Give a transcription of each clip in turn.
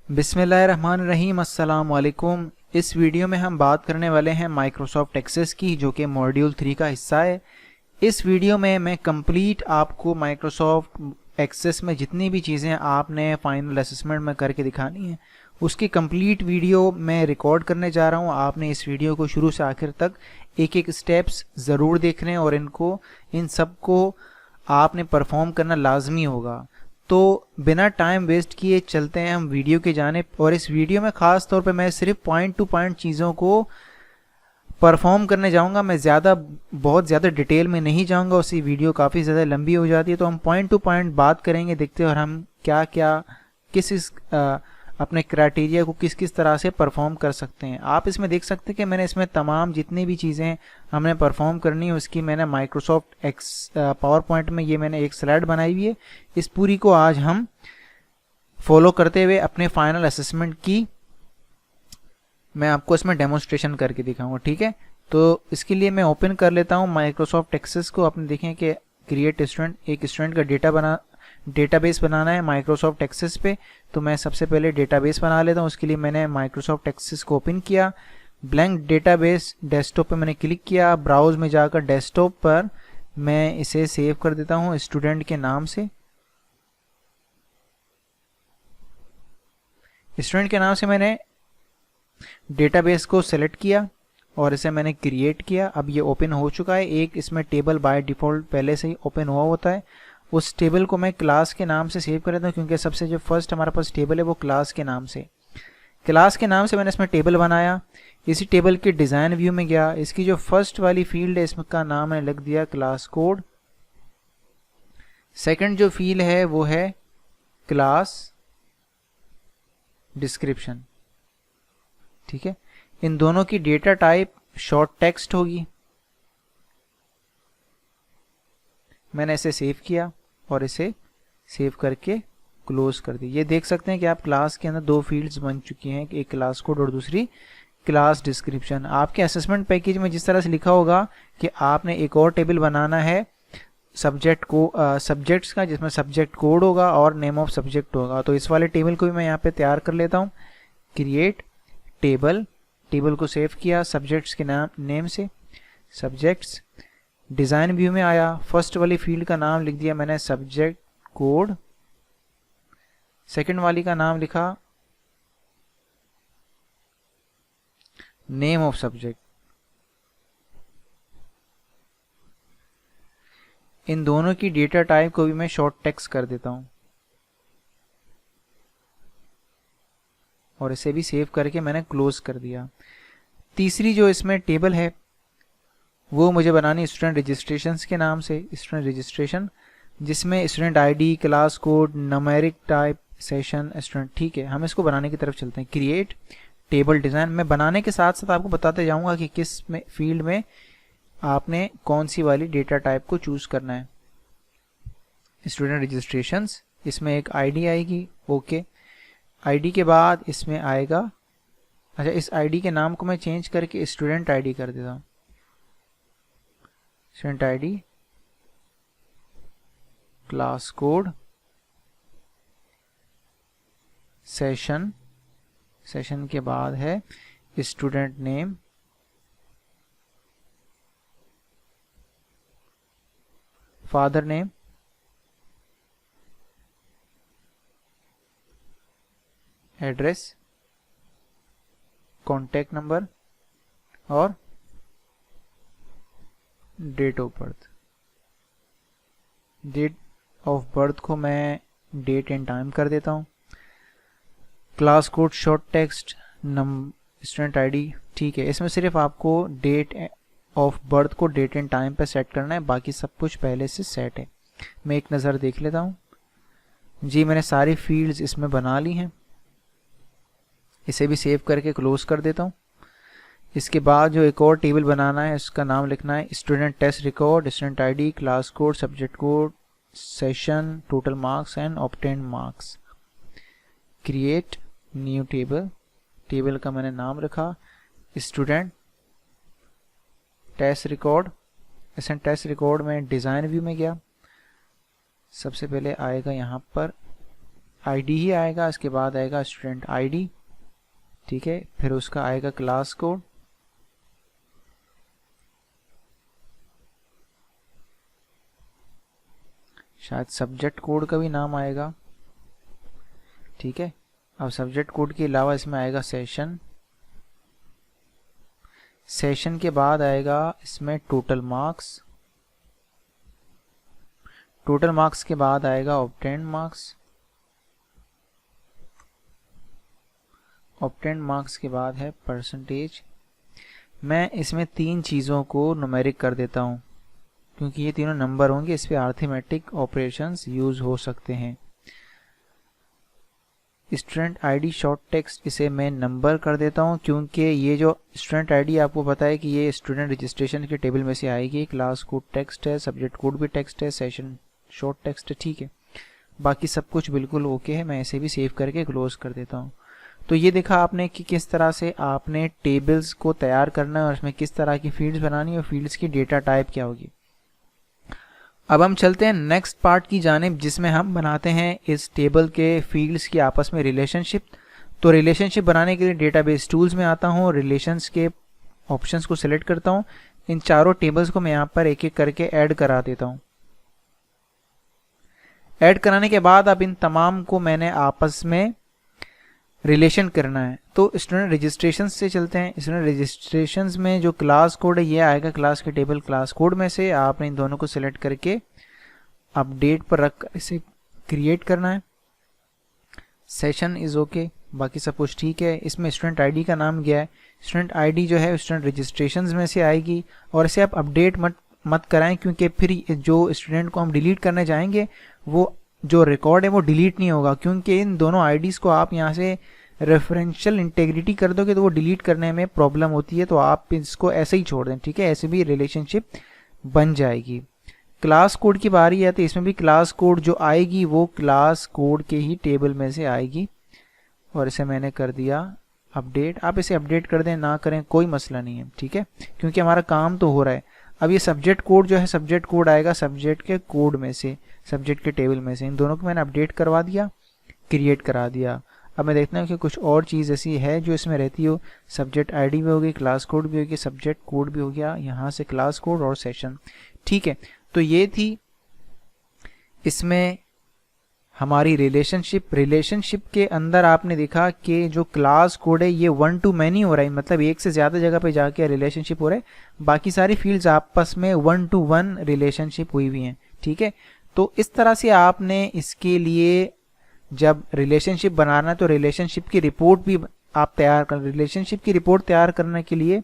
बिस्मिल्लाहिर्रहमानिर्रहीम, अस्सलाम वालेकुम। इस वीडियो में हम बात करने वाले हैं माइक्रोसॉफ्ट एक्सेस की, जो कि मॉड्यूल 3 का हिस्सा है। इस वीडियो में मैं कंप्लीट आपको माइक्रोसॉफ्ट एक्सेस में जितनी भी चीज़ें आपने फाइनल असेसमेंट में करके दिखानी है, उसकी कंप्लीट वीडियो मैं रिकॉर्ड करने जा रहा हूँ। आपने इस वीडियो को शुरू से आखिर तक एक एक स्टेप्स ज़रूर देखने और इन सब को आपने परफॉर्म करना लाजमी होगा। तो बिना टाइम वेस्ट किए चलते हैं हम वीडियो के जाने। और इस वीडियो में ख़ास तौर पे मैं सिर्फ पॉइंट टू पॉइंट चीज़ों को परफॉर्म करने जाऊंगा। मैं बहुत ज़्यादा डिटेल में नहीं जाऊंगा, उसी वीडियो काफ़ी ज़्यादा लंबी हो जाती है। तो हम पॉइंट टू पॉइंट बात करेंगे, देखते हैं और हम क्या क्या अपने क्राइटेरिया को किस किस तरह से परफॉर्म कर सकते हैं। आप इसमें देख सकते हैं कि मैंने इसमें तमाम जितनी भी चीज़ें हमने परफॉर्म करनी है उसकी मैंने माइक्रोसॉफ्ट पावर पॉइंट में ये मैंने एक स्लाइड बनाई हुई है। इस पूरी को आज हम फॉलो करते हुए अपने फाइनल असेसमेंट की मैं आपको इसमें डेमोन्स्ट्रेशन करके दिखाऊंगा, ठीक है। तो इसके लिए मैं ओपन कर लेता हूँ माइक्रोसॉफ्ट एक्सेस को। आपने देखें कि क्रिएट स्टूडेंट, एक स्टूडेंट का डेटाबेस बनाना है माइक्रोसॉफ्ट एक्सेस पे। तो मैं सबसे पहले डेटाबेस बना लेता हूँ। उसके लिए मैंने माइक्रोसॉफ्ट एक्सेस को ओपन किया, ब्लैंक डेटाबेस डेस्कटॉप पे मैंने क्लिक किया। ब्राउज में जाकर डेस्कटॉप पर मैं इसे सेव कर देता हूँ स्टूडेंट के नाम से। स्टूडेंट के नाम से मैंने डेटाबेस को सेलेक्ट किया और इसे मैंने क्रिएट किया। अब ये ओपन हो चुका है। एक इसमें टेबल बाय डिफ़ॉल्ट पहले से ही ओपन हुआ होता है। उस टेबल को मैं क्लास के नाम से सेव कर देता हूँ, क्योंकि सबसे जो फर्स्ट हमारे पास टेबल है वो क्लास के नाम से मैंने इसमें टेबल बनाया। इसी टेबल के डिज़ाइन व्यू में गया। इसकी जो फर्स्ट वाली फील्ड है इसका नाम है लिख दिया क्लास कोड। सेकंड जो फील्ड है वो है क्लास डिस्क्रिप्शन, ठीक है। इन दोनों की डेटा टाइप शॉर्ट टेक्स्ट होगी। मैंने इसे सेव किया और इसे सेव करके क्लोज कर दी। ये देख सकते हैं कि आप क्लास के अंदर दो फील्ड्स बन चुकी हैं, एक क्लास कोड और दूसरी क्लास डिस्क्रिप्शन। आपके असेसमेंट पैकेज में जिस तरह से लिखा होगा कि आपने एक और टेबल बनाना है सब्जेक्ट्स का, जिसमें सब्जेक्ट कोड होगा और नेम ऑफ सब्जेक्ट होगा। तो इस वाले टेबल को भी मैं यहाँ पे तैयार कर लेता हूँ। क्रिएट टेबल को सेव किया सब्जेक्ट्स के नेम से, सब्जेक्ट्स। डिज़ाइन व्यू में आया, फर्स्ट वाली फील्ड का नाम लिख दिया मैंने सब्जेक्ट कोड। सेकंड वाली का नाम लिखा नेम ऑफ सब्जेक्ट। इन दोनों की डेटा टाइप को भी मैं शॉर्ट टेक्स्ट कर देता हूं और इसे भी सेव करके मैंने क्लोज कर दिया। तीसरी जो इसमें टेबल है वो मुझे बनानी स्टूडेंट रजिस्ट्रेशन के नाम से, स्टूडेंट रजिस्ट्रेशन, जिसमें student ID, class code, numeric type, session, student, ठीक है। हम इसको बनाने की तरफ चलते हैं। Create table design. मैं बनाने के साथ साथ आपको बताते जाऊंगा कि किस में फील्ड में आपने कौन सी वाली डेटा टाइप को चूज करना है। स्टूडेंट रजिस्ट्रेशंस, इसमें एक आईडी आएगी, ओके। आईडी के बाद इसमें आएगा, अच्छा इस आईडी के नाम को मैं चेंज करके स्टूडेंट आईडी कर देता हूँ। Student ID, class code, session के बाद है student name, father name, address, contact number और date of birth. Date of birth को मैं डेट एंड टाइम कर देता हूँ। Class code short text, student ID, ठीक है। इसमें सिर्फ आपको डेट ऑफ बर्थ को डेट एंड टाइम पे सेट करना है, बाकी सब कुछ पहले से सेट है। मैं एक नज़र देख लेता हूँ जी, मैंने सारी फील्ड्स इसमें बना ली हैं। इसे भी सेव करके क्लोज कर देता हूँ। इसके बाद जो एक और टेबल बनाना है उसका नाम लिखना है student test record, student ID, class code, subject code, session, total marks and obtained marks. Create new table का मैंने नाम रखा student test record. Test record में डिज़ाइन व्यू में गया। सबसे पहले आएगा यहाँ पर आईडी ही आएगा, इसके बाद आएगा स्टूडेंट आईडी, ठीक है, फिर उसका आएगा क्लास कोड, शायद सब्जेक्ट कोड का भी नाम आएगा, ठीक है। अब सब्जेक्ट कोड के अलावा इसमें आएगा सेशन, सेशन के बाद आएगा इसमें टोटल मार्क्स, टोटल मार्क्स के बाद आएगा ऑब्टेन्ड मार्क्स, ऑब्टेन्ड मार्क्स के बाद है परसेंटेज। मैं इसमें तीन चीज़ों को न्यूमेरिक कर देता हूँ क्योंकि ये तीनों नंबर होंगे, इस पर अरिथमेटिक ऑपरेशंस यूज हो सकते हैं। स्टूडेंट आईडी शॉर्ट टेक्स्ट, इसे मैं नंबर कर देता हूँ क्योंकि ये जो स्टूडेंट आईडी आपको पता है कि ये स्टूडेंट रजिस्ट्रेशन के टेबल में से आएगी। क्लास कोड टेक्स्ट है, सब्जेक्ट कोड भी टेक्स्ट है, सेशन शॉर्ट टेक्स्ट है, ठीक है। बाकी सब कुछ बिल्कुल ओके है, मैं इसे भी सेव करके क्लोज कर देता हूँ। तो ये देखा आपने कि किस तरह से आपने टेबल्स को तैयार करना है और उसमें किस तरह की फील्ड्स बनानी है और फील्ड्स की डेटा टाइप क्या होगी। अब हम चलते हैं नेक्स्ट पार्ट की जानिब जिसमें हम बनाते हैं इस टेबल के फील्ड्स की आपस में रिलेशनशिप। तो रिलेशनशिप बनाने के लिए डेटाबेस टूल्स में आता हूँ, रिलेशंस के ऑप्शंस को सिलेक्ट करता हूँ, इन चारों टेबल्स को मैं यहाँ पर एक एक करके ऐड करा देता हूँ। ऐड कराने के बाद अब इन तमाम को मैंने आपस में रिलेशन करना है। तो स्टूडेंट रजिस्ट्रेशन से चलते हैं। स्टूडेंट रजिस्ट्रेशन में जो क्लास कोड है ये आएगा क्लास के टेबल क्लास कोड में से। आपने इन दोनों को सिलेक्ट करके अपडेट पर रख कर इसे क्रिएट करना है। सेशन इज ओके, बाकी सब कुछ ठीक है। इसमें स्टूडेंट आईडी का नाम गया है, स्टूडेंट आईडी जो है स्टूडेंट रजिस्ट्रेशन में से आएगी और इसे आप अपडेट मत कराएं क्योंकि फिर जो स्टूडेंट को हम डिलीट करने जाएंगे वो जो रिकॉर्ड है वो डिलीट नहीं होगा, क्योंकि इन दोनों आईडीज को आप यहाँ से रेफरेंशियल इंटेग्रिटी कर दोगे तो वो डिलीट करने में प्रॉब्लम होती है, तो आप इसको ऐसे ही छोड़ दें, ठीक है। ऐसे भी रिलेशनशिप बन जाएगी। क्लास कोड की बारी है तो इसमें भी क्लास कोड जो आएगी वो क्लास कोड के ही टेबल में से आएगी और इसे मैंने कर दिया अपडेट। आप इसे अपडेट कर दें ना करें कोई मसला नहीं है, ठीक है, क्योंकि हमारा काम तो हो रहा है। अब ये सब्जेक्ट कोड जो है सब्जेक्ट कोड आएगा सब्जेक्ट के कोड में से, सब्जेक्ट के टेबल में से। इन दोनों को मैंने अपडेट करवा दिया, क्रिएट करा दिया। अब मैं देखता हूँ कि कुछ और चीज़ ऐसी है जो इसमें रहती हो। सब्जेक्ट आईडी भी होगी, क्लास कोड भी होगी, सब्जेक्ट कोड भी हो गया, यहाँ से क्लास कोड और सेशन, ठीक है। तो ये थी इसमें हमारी रिलेशनशिप के अंदर आपने देखा कि जो क्लास कोड है ये 1 to many हो रहा है, मतलब एक से ज़्यादा जगह पे जाके रिलेशनशिप हो रहा है। बाकी सारी फील्ड्स आपस में 1 to 1 रिलेशनशिप हुई हुई हैं, ठीक है। तो इस तरह से आपने इसके लिए जब रिलेशनशिप बनाना है तो रिलेशनशिप की रिपोर्ट भी आप तैयार कर। रिलेशनशिप की रिपोर्ट तैयार करने के लिए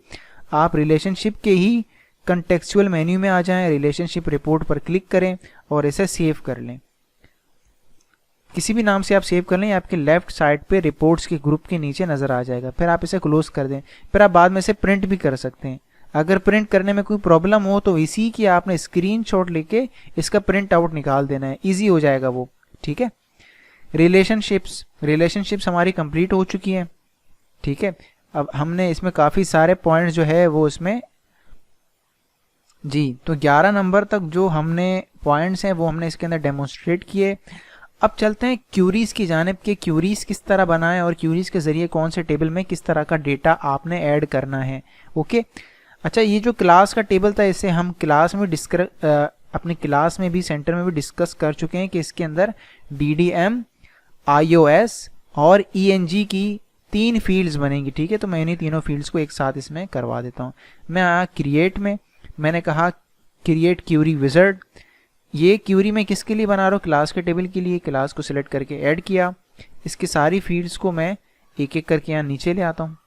आप रिलेशनशिप के ही कंटेक्चुअल मेन्यू में आ जाएं, रिलेशनशिप रिपोर्ट पर क्लिक करें और इसे सेव कर लें। किसी भी नाम से आप सेव कर लें, आपके लेफ्ट साइड पे रिपोर्ट्स के ग्रुप के नीचे नजर आ जाएगा। फिर आप इसे क्लोज कर दें, फिर आप बाद में इसे प्रिंट भी कर सकते हैं। अगर प्रिंट करने में कोई प्रॉब्लम हो तो इसी की आपने स्क्रीनशॉट लेके इसका प्रिंट आउट निकाल देना है, इजी हो जाएगा वो, ठीक है। रिलेशनशिप्स हमारी कंप्लीट हो चुकी है, ठीक है। अब हमने इसमें काफ़ी सारे पॉइंट्स जो है वो इसमें जी, तो 11 नंबर तक जो हमने पॉइंट्स हैं वो हमने इसके अंदर डेमोन्स्ट्रेट किए। अब चलते हैं क्यूरीज की जानिब के क्यूरीज किस तरह बनाएं और क्यूरीज के जरिए कौन से टेबल में किस तरह का डेटा आपने ऐड करना है, ओके। अच्छा, ये जो क्लास का टेबल था इसे हम क्लास में अपने क्लास में भी सेंटर में भी डिस्कस कर चुके हैं कि इसके अंदर DDM, iOS और ENG की 3 फील्ड्स बनेंगी, ठीक है। तो मैं इन्हीं तीनों फील्ड्स को एक साथ इसमें करवा देता हूँ। मैं आया क्रिएट में, मैंने कहा क्रिएट क्यूरी विजर्ड। ये क्यूरी मैं किसके लिए बना रहा हूँ, क्लास के टेबल के लिए। क्लास को सिलेक्ट करके ऐड किया, इसकी सारी फील्ड्स को मैं एक एक करके यहाँ नीचे ले आता हूँ।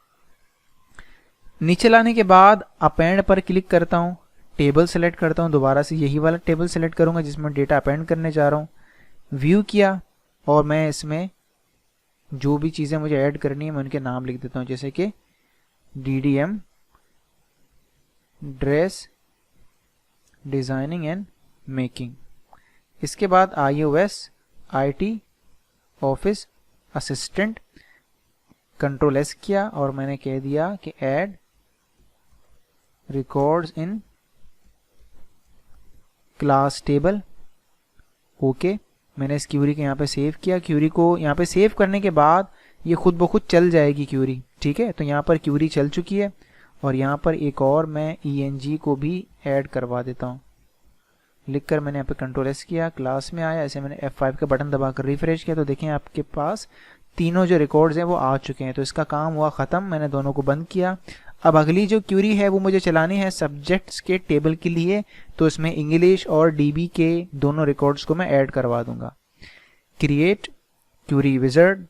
नीचे लाने के बाद अपेंड पर क्लिक करता हूँ, टेबल सेलेक्ट करता हूँ, दोबारा से यही वाला टेबल सेलेक्ट करूँगा जिसमें डेटा अपेंड करने जा रहा हूँ। व्यू किया और मैं इसमें जो भी चीज़ें मुझे ऐड करनी है मैं उनके नाम लिख देता हूँ, जैसे कि DDM dress designing and making. इसके बाद iOS IT office assistant, control S किया और मैंने कह दिया कि add records in class table, okay. मैंने इस क्यूरी को यहाँ पे सेव किया। क्यूरी को यहाँ पे सेव करने के बाद ये खुद ब खुद चल जाएगी क्यूरी, ठीक है। तो यहाँ पर क्यूरी चल चुकी है और यहाँ पर एक और मैं ENG को भी ऐड करवा देता हूँ। लिखकर मैंने यहाँ पे Ctrl+S किया, क्लास में आया, ऐसे मैंने F5 का बटन दबाकर रिफ्रेश किया तो देखें आपके पास तीनों जो रिकॉर्ड्स हैं वो आ चुके हैं। तो इसका काम हुआ ख़त्म, मैंने दोनों को बंद किया। अब अगली जो क्यूरी है वो मुझे चलानी है सब्जेक्ट्स के टेबल के लिए, तो इसमें इंग्लिश और DB के दोनों रिकॉर्ड्स को मैं ऐड करवा दूंगा। क्रिएट क्यूरी विज़ार्ड,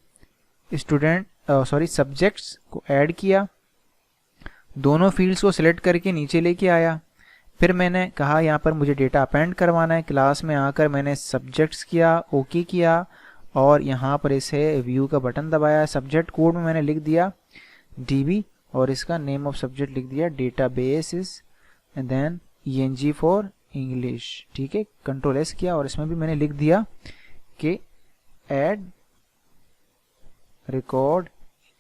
सब्जेक्ट्स को ऐड किया, दोनों फील्ड्स को सिलेक्ट करके नीचे लेके आया। फिर मैंने कहा यहाँ पर मुझे डेटा अपेंड करवाना है। क्लास में आकर मैंने सब्जेक्ट्स किया, ओके किया और यहाँ पर इसे व्यू का बटन दबाया। सब्जेक्ट कोड में मैंने लिख दिया DB और इसका नेम ऑफ सब्जेक्ट लिख दिया databases and then ENG for English, ठीक है। Ctrl+S किया और इसमें भी मैंने लिख दिया कि ऐड रिकॉर्ड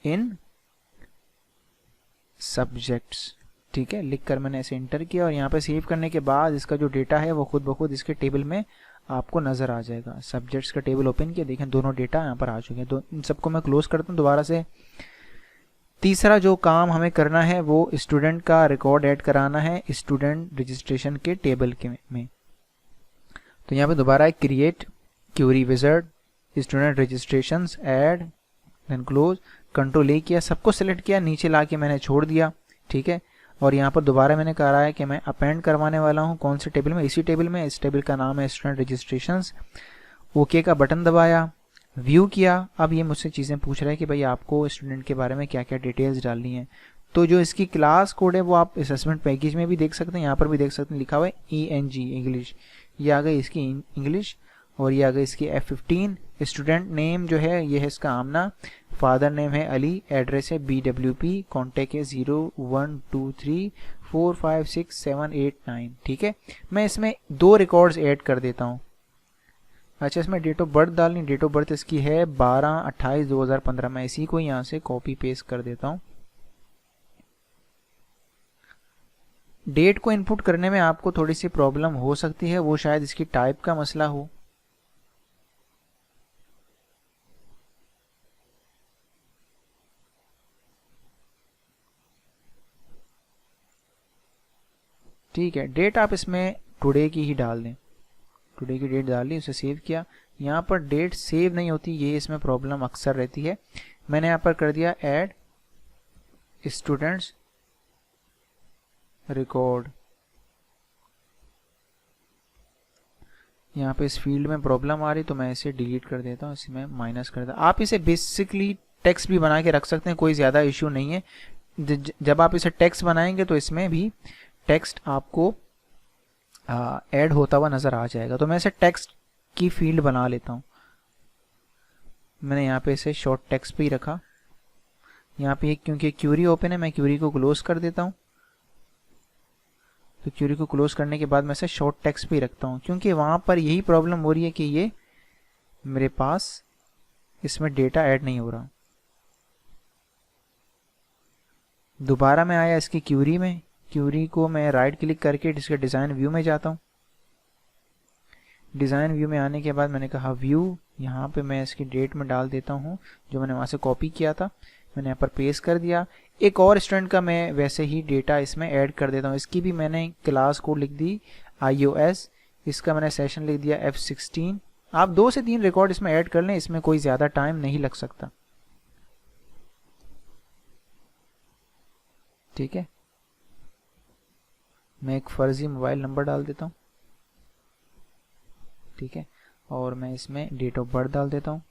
इन सब्जेक्ट्स, ठीक है। लिखकर मैंने ऐसे इंटर किया और यहाँ पे सेव करने के बाद इसका जो डेटा है वो खुद ब खुद इसके टेबल में आपको नज़र आ जाएगा। सब्जेक्ट्स का टेबल ओपन किया, देखें दोनों डेटा यहाँ पर आ चुके हैं। इन सबको मैं क्लोज करता हूँ दोबारा से। तीसरा जो काम हमें करना है वो स्टूडेंट का रिकॉर्ड ऐड कराना है स्टूडेंट रजिस्ट्रेशन के टेबल के में। तो यहाँ पे दोबारा है create query wizard, student registrations, add, then close. Ctrl+A किया, सबको सिलेक्ट किया, नीचे ला के मैंने छोड़ दिया, ठीक है। और यहाँ पर दोबारा मैंने कहा है कि मैं अपेंड करवाने वाला हूँ कौन से टेबल में, इसी टेबल में। इस टेबल का नाम है स्टूडेंट रजिस्ट्रेशंस। ओके का बटन दबाया, व्यू किया। अब ये मुझसे चीज़ें पूछ रहा है कि भाई आपको स्टूडेंट के बारे में क्या क्या डिटेल्स डालनी है। तो जो इसकी क्लास कोड है वो आप असेसमेंट पैकेज में भी देख सकते हैं, यहाँ पर भी देख सकते हैं, लिखा हुआ है ENG इंग्लिश। ये आ गई इसकी इंग्लिश और ये आ गई इसकी F15। स्टूडेंट नेम जो है ये है इसका आमना, फादर नेम है अली, एड्रेस है BWP, कॉन्टैक्ट है 0123456789, ठीक है। मैं इसमें 2 रिकॉर्ड्स ऐड कर देता हूँ। अच्छा, इसमें डेट ऑफ बर्थ डालनी, डेट ऑफ बर्थ इसकी है 12/28/2015। मैं इसी को यहाँ से कॉपी पेस्ट कर देता हूँ। डेट को इनपुट करने में आपको थोड़ी सी प्रॉब्लम हो सकती है, वो शायद इसकी टाइप का मसला हो। ठीक है, डेट आप इसमें टुडे की ही डाल दें, टुडे की डेट डाल ली, उसे सेव किया। यहाँ पर डेट सेव नहीं होती, ये इसमें प्रॉब्लम अक्सर रहती है। मैंने यहाँ पर कर दिया ऐड स्टूडेंट्स रिकॉर्ड। यहाँ पे इस फील्ड में प्रॉब्लम आ रही तो मैं इसे डिलीट कर देता हूँ, इसे मैं माइनस कर देता हूँ। आप इसे बेसिकली टेक्स्ट भी बना के रख सकते हैं, कोई ज़्यादा इश्यू नहीं है। जब आप इसे टेक्स्ट बनाएंगे तो इसमें भी टेक्स्ट आपको ऐड होता हुआ नज़र आ जाएगा। तो मैं इसे टेक्स्ट की फील्ड बना लेता हूँ। मैंने यहाँ पे इसे शॉर्ट टेक्स्ट पे ही रखा। यहाँ पे क्योंकि क्यूरी ओपन है मैं क्यूरी को क्लोज कर देता हूँ। तो क्यूरी को क्लोज करने के बाद मैं इसे शॉर्ट टेक्स्ट पे ही रखता हूँ, क्योंकि वहाँ पर यही प्रॉब्लम हो रही है कि ये मेरे पास इसमें डेटा ऐड नहीं हो रहा। दोबारा मैं आया इसकी क्यूरी में, क्यूरी को मैं राइट क्लिक करके इसके डिज़ाइन व्यू में जाता हूँ। डिज़ाइन व्यू में आने के बाद मैंने कहा व्यू, यहाँ पे मैं इसकी डेट में डाल देता हूँ जो मैंने वहाँ से कॉपी किया था, मैंने यहाँ पर पेस्ट कर दिया। एक और स्टूडेंट का मैं वैसे ही डेटा इसमें ऐड कर देता हूँ। इसकी भी मैंने क्लास कोड लिख दी iOS, इसका मैंने सेशन लिख दिया F16। आप 2 से 3 रिकॉर्ड इसमें ऐड कर लें, इसमें कोई ज़्यादा टाइम नहीं लग सकता, ठीक है। मैं एक फर्जी मोबाइल नंबर डाल देता हूँ, ठीक है, और मैं इसमें डेट ऑफ बर्थ डाल देता हूँ,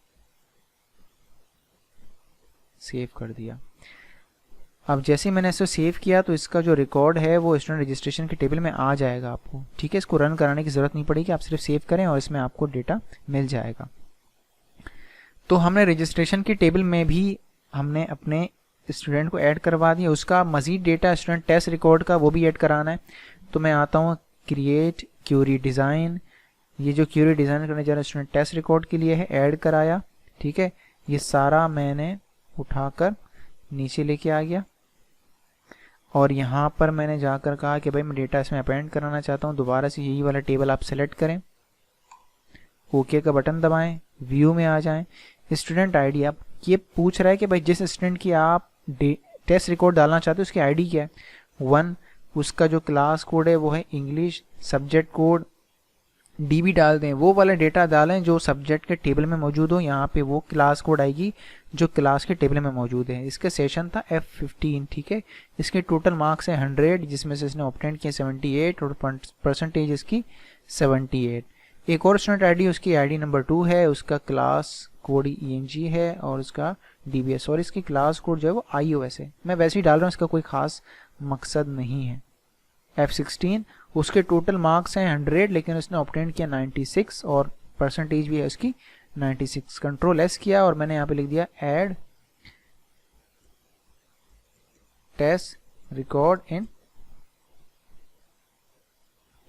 सेव कर दिया। अब जैसे ही मैंने इसे सेव किया तो इसका जो रिकॉर्ड है वो स्टूडेंट रजिस्ट्रेशन के टेबल में आ जाएगा आपको, ठीक है। इसको रन कराने की ज़रूरत नहीं पड़ेगी, आप सिर्फ सेव करें और इसमें आपको डेटा मिल जाएगा। तो हमने रजिस्ट्रेशन के टेबल में भी हमने अपने स्टूडेंट को ऐड करवा दिया। उसका मज़ीद डेटा स्टूडेंट टेस्ट रिकॉर्ड का वो भी ऐड कराना है। तो मैं आता हूँ क्रिएट क्यूरी डिज़ाइन, ये जो क्यूरी डिज़ाइन करने जा रहा है स्टूडेंट टेस्ट रिकॉर्ड के लिए है, ऐड कराया, ठीक है। ये सारा मैंने उठाकर नीचे लेके आ गया और यहाँ पर मैंने जाकर कहा कि भाई मैं डेटा इसमें अपेंड कराना चाहता हूँ। दोबारा से यही वाला टेबल आप सेलेक्ट करें ओके का बटन दबाएं, व्यू में आ जाएं। स्टूडेंट आईडी, आप ये पूछ रहा है कि भाई जिस स्टूडेंट की आप टेस्ट रिकॉर्ड डालना चाहते हो उसकी आईडी क्या है। 1, उसका जो क्लास कोड है वो है इंग्लिश, सब्जेक्ट कोड डीबी डाल दें, वो वाला डेटा डालें जो सब्जेक्ट के टेबल में मौजूद हो। यहाँ पे वो क्लास कोड आएगी जो क्लास के टेबल में मौजूद है। इसका सेशन था F15, ठीक है। इसके टोटल मार्क्स है 100, जिसमें से इसने ऑब्टेन किया 78 और परसेंटेज इसकी 78। एक और स्टूडेंट आईडी, उसकी आईडी नंबर 2 है, उसका क्लास कोड ENG है और उसका DBS, और इसकी क्लास कोड जो है वो iOS है। मैं वैसे ही डाल रहा हूँ, इसका कोई खास मकसद नहीं है। F16, उसके टोटल मार्क्स हैं 100, लेकिन उसने ऑब्टेन किया 96 और परसेंटेज भी है उसकी 96। कंट्रोल S किया और मैंने यहाँ पे लिख दिया add test record in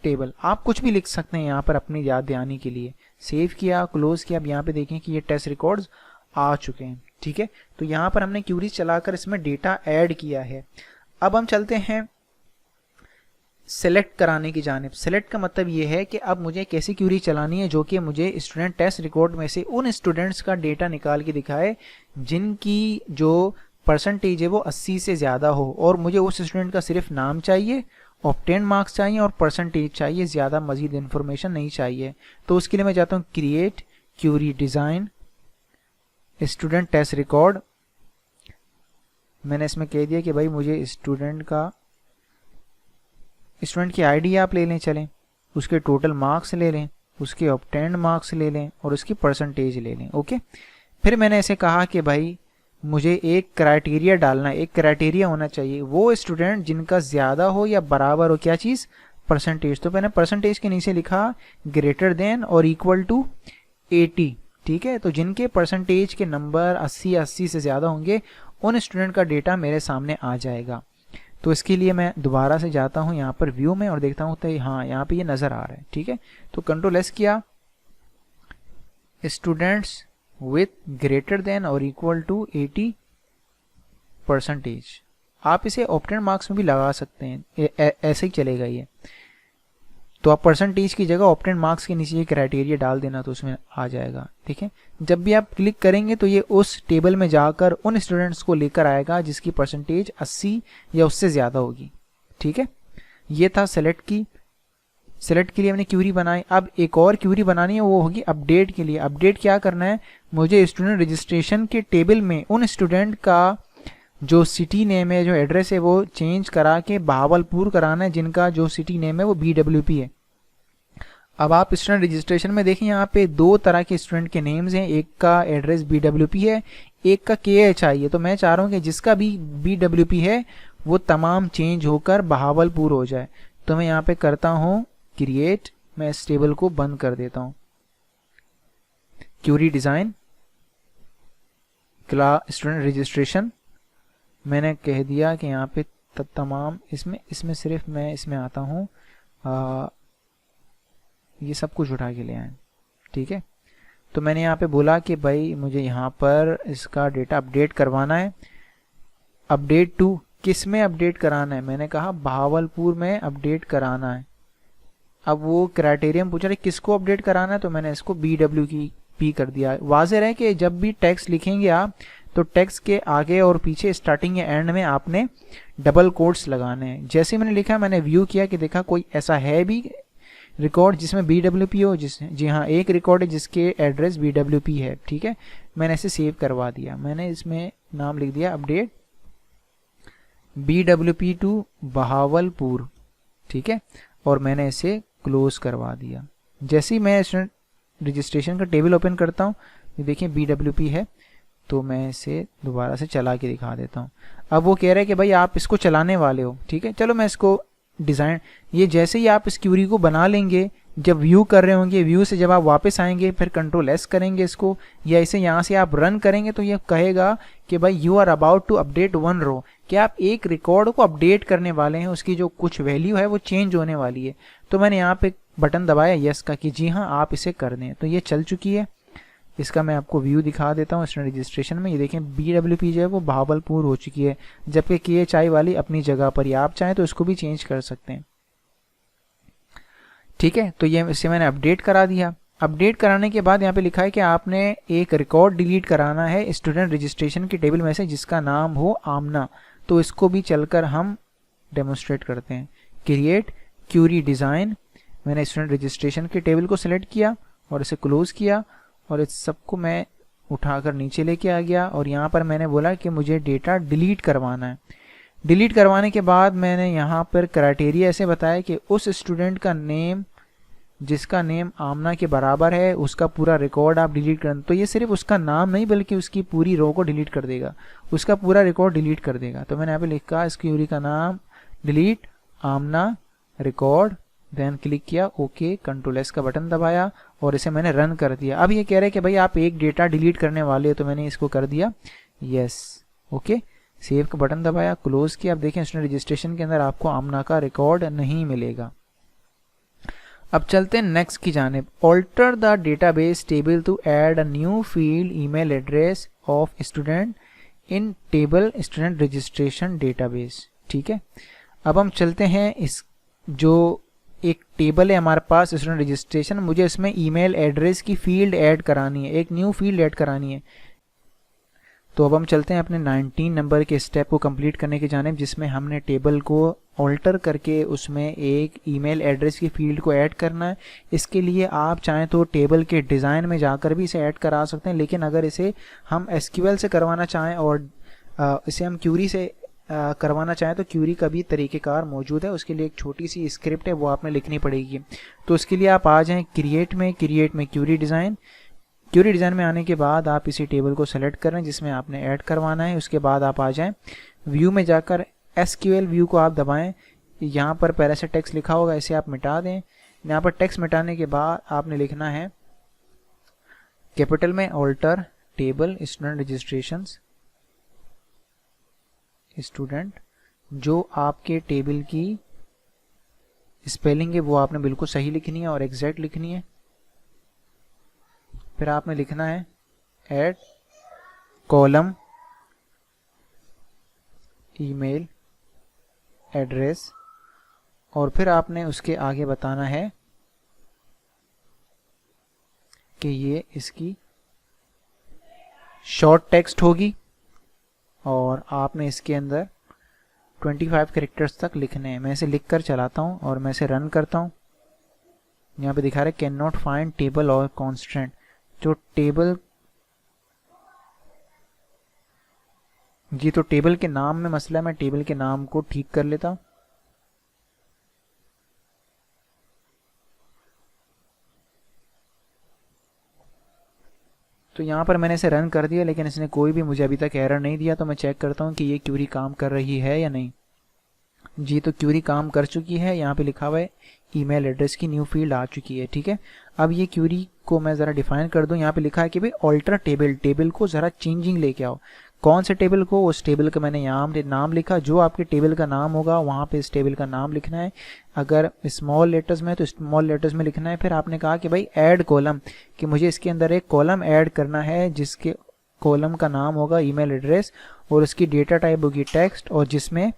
table. आप कुछ भी लिख सकते हैं यहाँ पर अपनी याद दिलाने के लिए। सेव किया, क्लोज किया। अब यहाँ पे देखें कि ये टेस्ट रिकॉर्ड्स आ चुके हैं, ठीक है। तो यहाँ पर हमने क्यूरी चलाकर इसमें डेटा ऐड किया है। अब हम चलते हैं सेलेक्ट कराने की जानिब। सेलेक्ट का मतलब ये है कि अब मुझे एक ऐसी क्यूरी चलानी है जो कि मुझे स्टूडेंट टेस्ट रिकॉर्ड में से उन स्टूडेंट्स का डेटा निकाल के दिखाए जिनकी जो परसेंटेज है वो 80 से ज़्यादा हो, और मुझे उस स्टूडेंट का सिर्फ नाम चाहिए, ऑब्टेन मार्क्स चाहिए और परसेंटेज चाहिए, ज़्यादा मजीद इन्फॉर्मेशन नहीं चाहिए। तो उसके लिए मैं जाता हूँ create query design student test record. मैंने इसमें कह दिया कि भाई मुझे स्टूडेंट की आईडी आप ले लें, चलें, उसके टोटल मार्क्स ले लें, उसके ऑब्टेन्ड मार्क्स ले लें और उसकी परसेंटेज ले लें। ओके, फिर मैंने ऐसे कहा कि भाई मुझे एक क्राइटेरिया डालना है, एक क्राइटेरिया होना चाहिए, वो स्टूडेंट जिनका ज़्यादा हो या बराबर हो क्या चीज़, परसेंटेज। तो मैंने परसेंटेज के नीचे लिखा ग्रेटर देन और इक्वल टू 80, ठीक है। तो जिनके परसेंटेज के नंबर 80 से ज़्यादा होंगे उन स्टूडेंट का डेटा मेरे सामने आ जाएगा। तो इसके लिए मैं दोबारा से जाता हूँ यहाँ पर व्यू में और देखता हूँ तो हाँ यहाँ पे ये नज़र आ रहा है, ठीक है। तो कंट्रोल S किया, स्टूडेंट्स विथ ग्रेटर देन और इक्वल टू 80 परसेंटेज। आप इसे ऑब्टेन मार्क्स में भी लगा सकते हैं, ऐसे ही चलेगा ये। तो आप परसेंटेज की जगह ऑब्टेन मार्क्स के नीचे ये क्राइटेरिया डाल देना तो उसमें आ जाएगा, ठीक है। जब भी आप क्लिक करेंगे तो ये उस टेबल में जाकर उन स्टूडेंट्स को लेकर आएगा जिसकी परसेंटेज 80 या उससे ज़्यादा होगी, ठीक है। ये था सेलेक्ट की। सेलेक्ट के लिए हमने क्यूरी बनाई। अब एक और क्यूरी बनानी है, वो होगी अपडेट के लिए। अपडेट क्या करना है, मुझे स्टूडेंट रजिस्ट्रेशन के टेबल में उन स्टूडेंट का जो सिटी नेम है, जो एड्रेस है, वो चेंज करा के बहावलपुर कराना है, जिनका जो सिटी नेम है वो BWP है। अब आप स्टूडेंट रजिस्ट्रेशन में देखें यहाँ पे दो तरह के स्टूडेंट के नेम्स हैं, एक का एड्रेस BWP है, एक का KH है। तो मैं चाह रहा हूँ कि जिसका भी BWP है वो तमाम चेंज होकर बहावलपुर हो जाए। तो मैं यहाँ पे करता हूँ क्रिएट, मैं इस टेबल को बंद कर देता हूँ। Query design class student registration, मैंने कह दिया कि यहाँ पे तमाम इसमें सिर्फ मैं इसमें आता हूँ, ये सब कुछ उठा के ले आए, ठीक है। तो मैंने यहाँ पे बोला कि भाई मुझे यहाँ पर इसका डेटा अपडेट करवाना है। अपडेट टू, किस में अपडेट कराना है, मैंने कहा बहावलपुर में अपडेट कराना है। अब वो क्राइटेरिया पूछ रहे किसको अपडेट कराना है, तो मैंने इसको BWP कर दिया। वाज़ेह है कि जब भी टेक्स्ट लिखेंगे आप तो टेक्स्ट के आगे और पीछे स्टार्टिंग या एंड में आपने डबल कोट्स लगाने हैं। जैसे मैंने लिखा, मैंने व्यू किया कि देखा कोई ऐसा है भी रिकॉर्ड जिसमें BWP हो, जी हाँ, एक रिकॉर्ड है जिसके एड्रेस BWP है, ठीक है। मैंने इसे सेव करवा दिया। मैंने इसमें नाम लिख दिया अपडेट BWP टू बहावलपुर, ठीक है, और मैंने इसे क्लोज करवा दिया। जैसे ही मैं स्टूडेंट रजिस्ट्रेशन का टेबल ओपन करता हूँ, ये देखिए BWP है, तो मैं इसे दोबारा से चला के दिखा देता हूँ। अब वो कह रहा है कि भाई आप इसको चलाने वाले हो, ठीक है। चलो मैं इसको डिज़ाइन, ये जैसे ही आप इस क्यूरी को बना लेंगे, जब व्यू कर रहे होंगे, व्यू से जब आप वापस आएंगे फिर कंट्रोल S करेंगे इसको, या इसे यहाँ से आप रन करेंगे तो ये कहेगा कि भाई you are about to update 1 row, कि आप एक रिकॉर्ड को अपडेट करने वाले हैं, उसकी जो कुछ वैल्यू है वो चेंज होने वाली है। तो मैंने यहाँ पे बटन दबाया यस का कि जी हाँ आप इसे कर दें, तो ये चल चुकी है। इसका मैं आपको व्यू दिखा देता हूँ स्टूडेंट रजिस्ट्रेशन में। ये देखें BWP जो है वो बहावलपुर हो चुकी है, जबकि KH वाली अपनी जगह पर ही। आप चाहें तो इसको भी चेंज कर सकते हैं, ठीक है। तो ये इसे मैंने अपडेट करा दिया। अपडेट कराने के बाद यहाँ पे लिखा है कि आपने एक रिकॉर्ड डिलीट कराना है स्टूडेंट रजिस्ट्रेशन की टेबल में से जिसका नाम हो आमना। तो इसको भी चलकर हम डेमोन्स्ट्रेट करते हैं। क्रिएट क्यूरी डिज़ाइन, मैंने स्टूडेंट रजिस्ट्रेशन की टेबल को सिलेक्ट किया और इसे क्लोज किया और इस सबको मैं उठाकर नीचे लेके आ गया और यहाँ पर मैंने बोला कि मुझे डेटा डिलीट करवाना है। डिलीट करवाने के बाद मैंने यहाँ पर क्राइटेरिया ऐसे बताया कि उस स्टूडेंट का नेम जिसका नेम आमना के बराबर है उसका पूरा रिकॉर्ड आप डिलीट कर। तो ये सिर्फ उसका नाम नहीं बल्कि उसकी पूरी रो को डिलीट कर देगा, उसका पूरा रिकॉर्ड डिलीट कर देगा। तो मैंने यहाँ पे लिखा इस क्यूरी का नाम डिलीट आमना रिकॉर्ड, देन क्लिक किया ओके, कंट्रोल एस का बटन दबाया और इसे मैंने रन कर दिया। अब ये कह रहे हैं कि भाई आप एक डेटा डिलीट करने वाले हो, तो मैंने इसको कर दिया यस ओके, सेव का बटन दबाया, क्लोज किया। अब देखें स्टूडेंट रजिस्ट्रेशन के अंदर आपको आमना का रिकॉर्ड नहीं मिलेगा। अब चलते हैं नेक्स्ट की जानिब। Alter the database table to add a new field email address of student in table student registration database. ठीक है, अब हम चलते हैं इस जो एक टेबल है हमारे पास स्टूडेंट रजिस्ट्रेशन, मुझे इसमें ईमेल एड्रेस की फील्ड ऐड करानी है, एक न्यू फील्ड ऐड करानी है। तो अब हम चलते हैं अपने 19 नंबर के स्टेप को कंप्लीट करने की जानिब, जिसमें हमने टेबल को ऑल्टर करके उसमें एक ईमेल एड्रेस की फील्ड को ऐड करना है। इसके लिए आप चाहें तो टेबल के डिज़ाइन में जाकर भी इसे ऐड करा सकते हैं, लेकिन अगर इसे हम एसक्यूएल से करवाना चाहें और इसे हम क्यूरी से करवाना चाहें तो क्यूरी का भी तरीक़ेकार मौजूद है। उसके लिए एक छोटी सी स्क्रिप्ट है वो आपने लिखनी पड़ेगी। तो उसके लिए आप आ जाएँ क्रिएट में क्यूरी डिज़ाइन। क्यूरी डिज़ाइन में आने के बाद आप इसी टेबल को सेलेक्ट करें जिसमें आपने ऐड करवाना है। उसके बाद आप आ जाएं व्यू में, जाकर एसक्यूएल व्यू को आप दबाएं। यहाँ पर पहले से टेक्स्ट लिखा होगा, इसे आप मिटा दें। यहाँ पर टेक्स्ट मिटाने के बाद आपने लिखना है कैपिटल में alter table student registrations student, जो आपके टेबल की स्पेलिंग है वो आपने बिल्कुल सही लिखनी है और एग्जैक्ट लिखनी है। फिर आपने लिखना है ऐड कॉलम ईमेल एड्रेस और फिर आपने उसके आगे बताना है कि ये इसकी शॉर्ट टेक्स्ट होगी और आपने इसके अंदर 25 कैरेक्टर्स तक लिखने हैं। मैं इसे लिख कर चलाता हूँ और मैं इसे रन करता हूँ। यहाँ पे दिखा रहा है कैन नॉट फाइंड टेबल और कॉन्स्टेंट। जो टेबल जी, तो टेबल के नाम में मसला है, मैं टेबल के नाम को ठीक कर लेता हूँ। तो यहाँ पर मैंने इसे रन कर दिया लेकिन इसने कोई भी मुझे अभी तक एरर नहीं दिया। तो मैं चेक करता हूँ कि ये क्यूरी काम कर रही है या नहीं। जी, तो क्यूरी काम कर चुकी है। यहाँ पे लिखा हुआ है ईमेल एड्रेस की न्यू फील्ड आ चुकी है। ठीक है, अब ये क्यूरी को मैं ज़रा डिफाइन कर दूं। यहाँ पे लिखा है कि भाई ऑल्टर टेबल को ज़रा चेंजिंग लेके आओ। कौन से टेबल को? उस टेबल का मैंने यहाँ नाम लिखा, जो आपके टेबल का नाम होगा वहाँ पे इस टेबल का नाम लिखना है। अगर स्मॉल लेटर्स में तो स्मॉल लेटर्स में लिखना है। फिर आपने कहा कि भाई ऐड कॉलम, कि मुझे इसके अंदर एक कॉलम ऐड करना है जिसके कॉलम का नाम होगा ईमेल एड्रेस और उसकी डेटा टाइप होगी टेक्स्ट, और जिसमें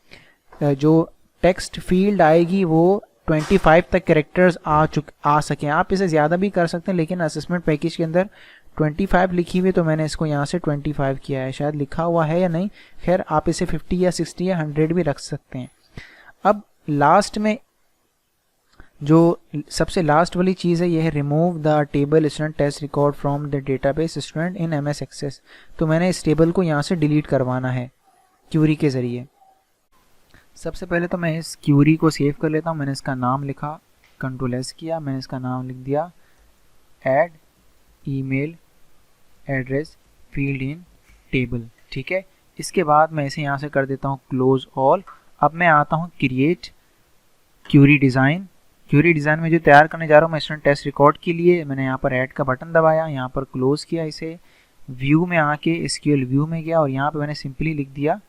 जो टेक्स्ट फील्ड आएगी वो 25 तक कैरेक्टर्स आ सकें। आप इसे ज़्यादा भी कर सकते हैं लेकिन असेसमेंट पैकेज के अंदर 25 लिखी हुई, तो मैंने इसको यहाँ से 25 किया है। शायद लिखा हुआ है या नहीं, खैर आप इसे 50 या 60 या 100 भी रख सकते हैं। अब लास्ट में जो सबसे लास्ट वाली चीज़ है यह है remove the table student test record from the database student in MS Access. तो मैंने इस टेबल को यहाँ से डिलीट करवाना है क्यूरी के ज़रिए। सबसे पहले तो मैं इस क्यूरी को सेव कर लेता हूँ। मैंने इसका नाम लिखा, कंट्रोल एस किया, मैंने इसका नाम लिख दिया ऐड ईमेल एड्रेस फील्ड इन टेबल। ठीक है, इसके बाद मैं इसे यहाँ से कर देता हूँ क्लोज ऑल। अब मैं आता हूँ create query design. Query design में जो तैयार करने जा रहा हूँ मैं स्टूडेंट टेस्ट रिकॉर्ड के लिए, मैंने यहाँ पर ऐड का बटन दबाया, यहाँ पर क्लोज किया, इसे व्यू में आके एसक्यूएल व्यू में गया और यहाँ पर मैंने सिंपली लिख दिया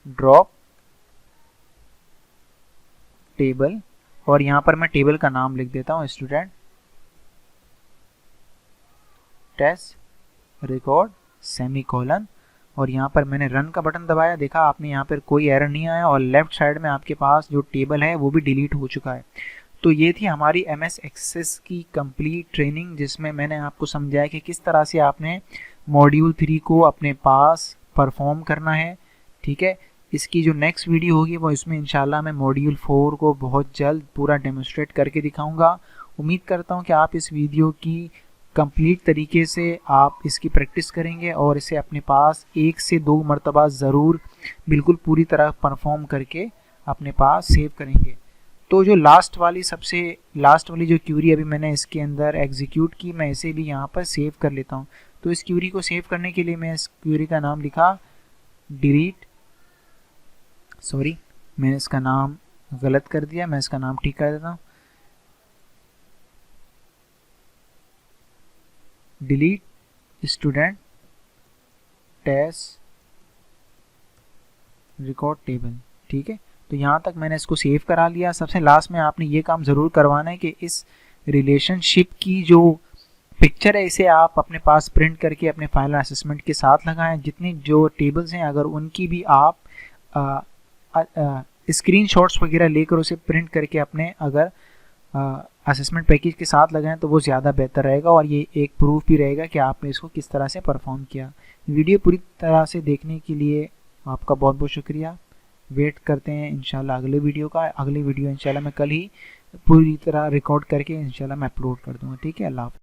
ड्रॉप टेबल और यहाँ पर मैं टेबल का नाम लिख देता हूँ स्टूडेंट टेस्ट रिकॉर्ड सेमीकोलन, और यहाँ पर मैंने रन का बटन दबाया। देखा आपने यहाँ पर कोई एरर नहीं आया और लेफ्ट साइड में आपके पास जो टेबल है वो भी डिलीट हो चुका है। तो ये थी हमारी MS एक्सेस की कंप्लीट ट्रेनिंग, जिसमें मैंने आपको समझाया कि किस तरह से आपने मॉड्यूल 3 को अपने पास परफॉर्म करना है। ठीक है, इसकी जो नेक्स्ट वीडियो होगी वो इसमें इंशाल्लाह मैं मॉड्यूल 4 को बहुत जल्द पूरा डेमोन्स्ट्रेट करके दिखाऊंगा। उम्मीद करता हूँ कि आप इस वीडियो की कंप्लीट तरीके से आप इसकी प्रैक्टिस करेंगे और इसे अपने पास 1 से 2 मरतबा ज़रूर बिल्कुल पूरी तरह परफॉर्म करके अपने पास सेव करेंगे। तो जो सबसे लास्ट वाली जो क्यूरी अभी मैंने इसके अंदर एग्जीक्यूट की, मैं इसे भी यहाँ पर सेव कर लेता हूँ। तो इस क्यूरी को सेव करने के लिए मैं इस क्यूरी का नाम लिखा मैंने इसका नाम गलत कर दिया, मैं इसका नाम ठीक कर देता हूँ। Delete student test record table. ठीक है, तो यहाँ तक मैंने इसको सेव करा लिया। सबसे लास्ट में आपने ये काम ज़रूर करवाना है कि इस रिलेशनशिप की जो पिक्चर है इसे आप अपने पास प्रिंट करके अपने फाइनल असेसमेंट के साथ लगाएं। जितनी जो टेबल्स हैं अगर उनकी भी आप स्क्रीनशॉट्स वगैरह लेकर उसे प्रिंट करके अपने अगर असेसमेंट पैकेज के साथ लगाएं तो वो ज़्यादा बेहतर रहेगा और ये एक प्रूफ भी रहेगा कि आपने इसको किस तरह से परफॉर्म किया। वीडियो पूरी तरह से देखने के लिए आपका बहुत बहुत शुक्रिया। वेट करते हैं इंशाल्लाह अगले वीडियो का। अगली वीडियो इंशाल्लाह मैं कल ही पूरी तरह रिकॉर्ड करके इंशाल्लाह मैं अपलोड कर दूँगा। ठीक है, अल्लाह हाफ़िज़।